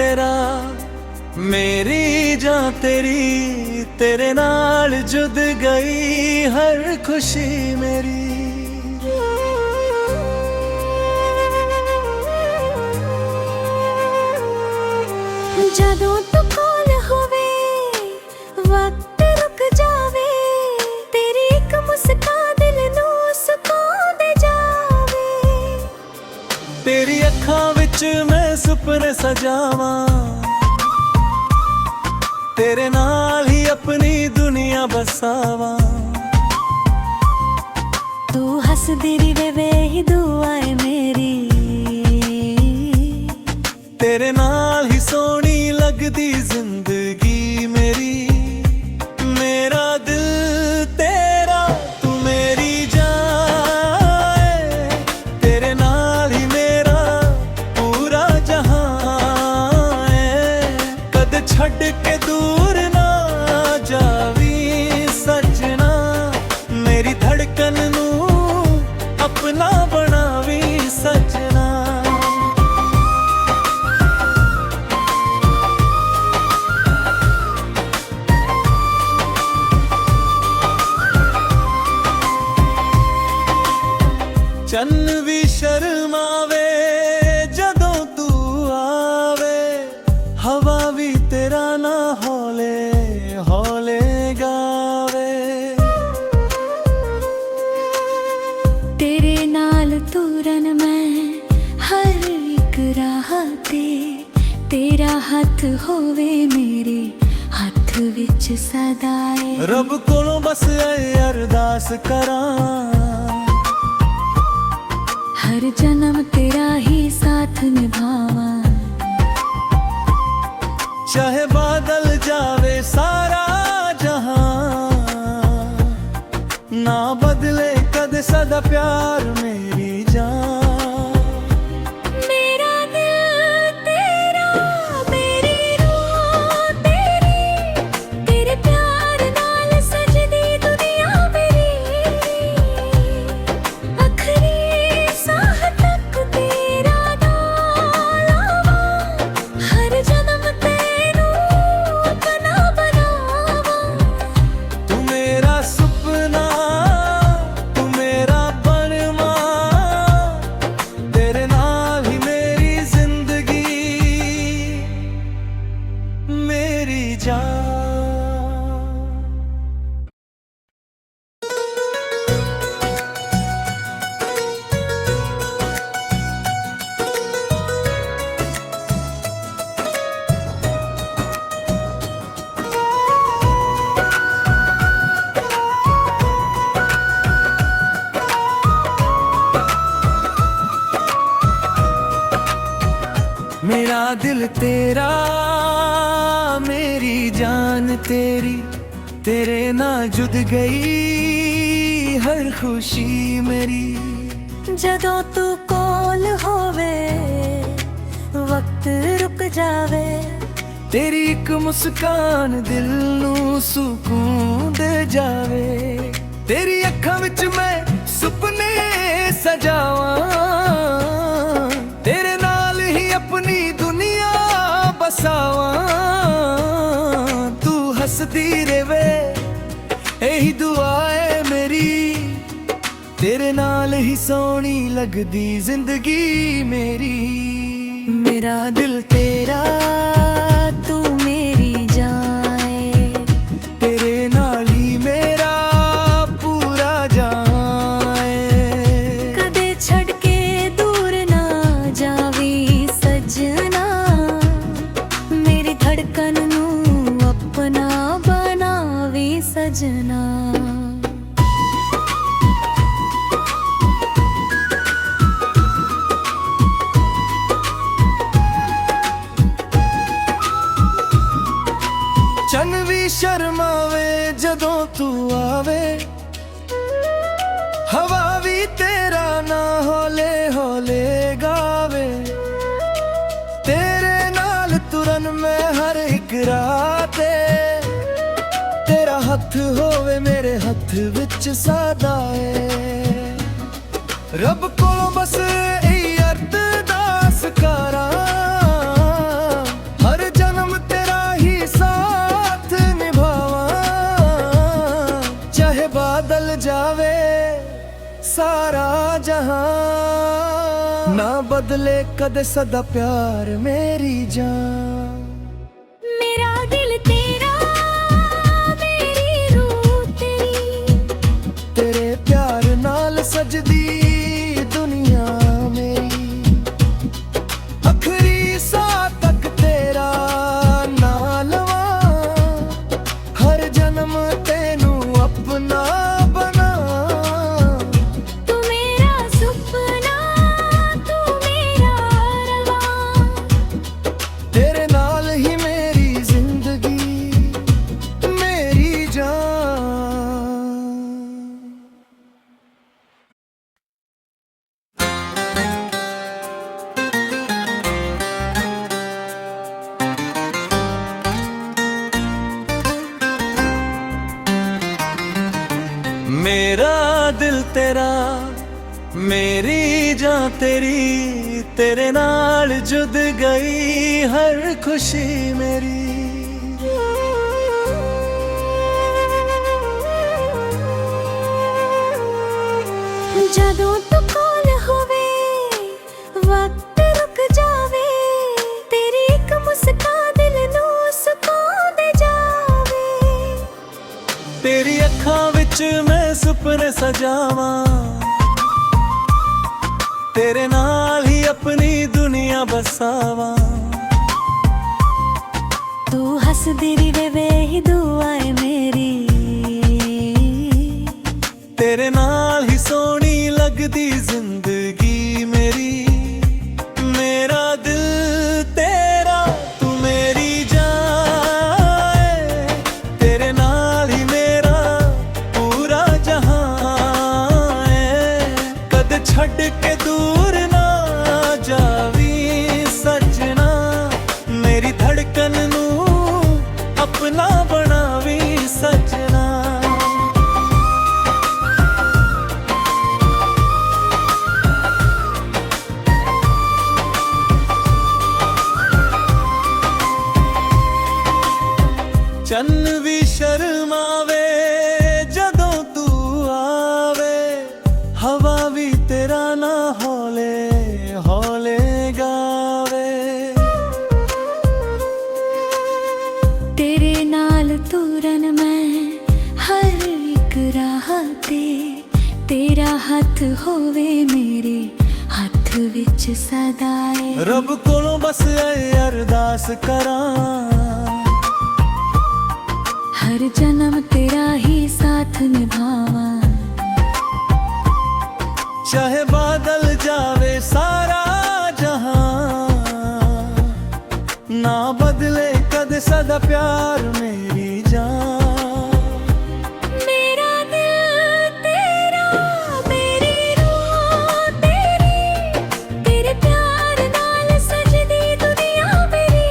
तेरा, मेरी जान तेरी, तेरे नाल जुद गई हर खुशी मेरी। जदों तू कोल होवे वक्त रुक जावे, तेरी एक मुस्कान दिल नू सुकून दे जावे। तेरी अखां विच मैं सुपने सजावां, तेरे नाल ही अपनी दुनिया बसावां। तू हसदी रवे ही दुआ है मेरी, तेरे नाल ही सोनी लगदी जिंदगी मेरी। मेरा दिल तेरा, तू मेरी जान है, तेरे नाल ही मेरा पूरा जहां है। कद छड़ के दूर ना जावी सजना, मेरी धड़कन नू अपना बनावी सजना। चन्न भी शर्मावे जदों तू आवे, हवा भी तेरा ना हौले हौले गावे। तेरे नाल तुरन मैं हर एक राह ते, तेरा हथ होवे मेरे हथ विच सदाए। रब कोलों बस ऐ अरदास करां, हर जन्म तेरा ही साथ निभावा। चाहे बादल जावे सारा जहां, ना बदले कद सदा प्यार मेरी जान। मेरा दिल तेरा, मेरी रूह तेरी, तेरे प्यार नाल सजदी दुनिया मेरी। आखिरी सांस तक तेरा नाम लावा, हर जन्म तेनू अपना बनावा। तू मेरा सुपना, तू मेरा बनवा, तेरे नाल ही मेरी जिंदगी मेरी जान। मेरा दिल तेरा, मेरी जान तेरी, तेरे नाल जुद गई हर खुशी मेरी। जदों तू कोल होवे वक्त रुक जावे, तेरी एक मुस्कान दिल नू सुकून दे जावे। तेरी अखां विच मैं सुपने सजावां, तेरे नाल ही अपनी दुनिया बसावां। तू हसदी रवे यही दुआ है मेरी, तेरे नाल ही सोनी लगदी जिंदगी मेरी। मेरा दिल तेरा, तू मेरी जान, तेरे नाल ही मेरा पूरा जहां है। कदे छड़ के दूर ना जावी सजना, मेरी धड़कन नू अपना बनावी सजना। चन भी शर्मावे जदों तू आवे, हवा भी तेरा ना हौले हौले गावे। तेरे नाल तुरन मैं हर एक रात, तेरा हथ होवे मेरे हथ विच सदाए। रब कोलों बस यही अरदास करां, सारा जहां। ना बदले कदे सदा प्यार मेरी जान। मेरा दिल तेरा, मेरी रूह तेरी, तेरे प्यार नाल सजदी दुनिया मेरी। आखिरी साह तक तेरा नाल लवां, हर जन्म तेनू अपना बना। तू मेरा सुपना, तू मेरा रवां। तेरे नाल ही मेरी जिंदगी, मेरी जान। मेरा दिल तेरा, मेरी जान तेरी, तेरे नाल जुद गई हर खुशी मेरी। ਜਦੋਂ ਤੂੰ ਕੋਲ ਹੋਵੇ ਵਕਤ ਰੁਕ ਜਾਵੇ, ਤੇਰੀ ਇੱਕ ਮੁਸਕਾਨ ਦਿਲ ਨੂੰ ਸਕੂਨ ਦੇ ਜਾਵੇ। तेरी अखां विच मैं सुपने सजावां, तेरे नाल ही अपनी दुनिया बसावां। तू हसदी रवे ही दुआ है मेरी, तेरे नाल ही सोहनी लगदी जिंदगी मेरी। मेरा दिल तेरा, तू मेरी जान है, तेरे नाल ही मेरा पूरा जहां है। कद छड़ के दूर ना जावी सजना, मेरी धड़कन नू अपना बनावी सजना। चन्न भी शर्मावे जदों तू आवे, हवा भी तेरा ना हौले हौले गावे। तेरे नाल तुरन मैं हर एक राह ते, तेरा हथ होवे मेरे हथ विच सदाए। रब कोलों बस ऐ अरदास करां, हर जन्म तेरा ही साथ निभावां। चाहे बादल जावे सारा जहां, ना बदले कद सदा प्यार मेरी जान। मेरा दिल तेरा, मेरी रूह तेरी, तेरे प्यार नाल सजदी दुनिया मेरी।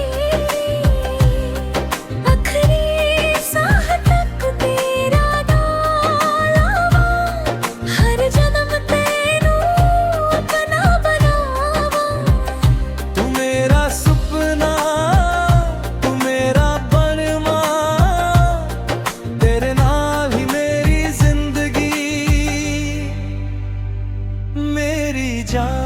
आखिरी साह तक तेरा नाल लवां, हर जन्म तेनू अपना बनावां। तू मेरा सुपना, तू मेरा बनवा, तेरे नाल ही मेरी जिंदगी, मेरी जान।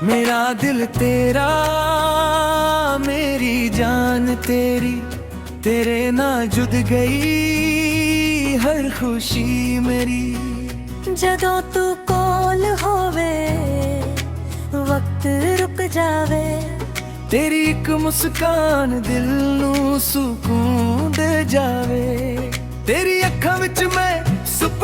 मेरा दिल तेरा, मेरी जान तेरी, तेरे ना जुद गई हर खुशी मेरी। ਜਦੋਂ ਤੂੰ ਕੋਲ ਹੋਵੇ ਵਕਤ ਰੁਕ ਜਾਵੇ, तेरी एक मुस्कान दिल नू सुकून दे जावे। तेरी अखां विच मैं सुप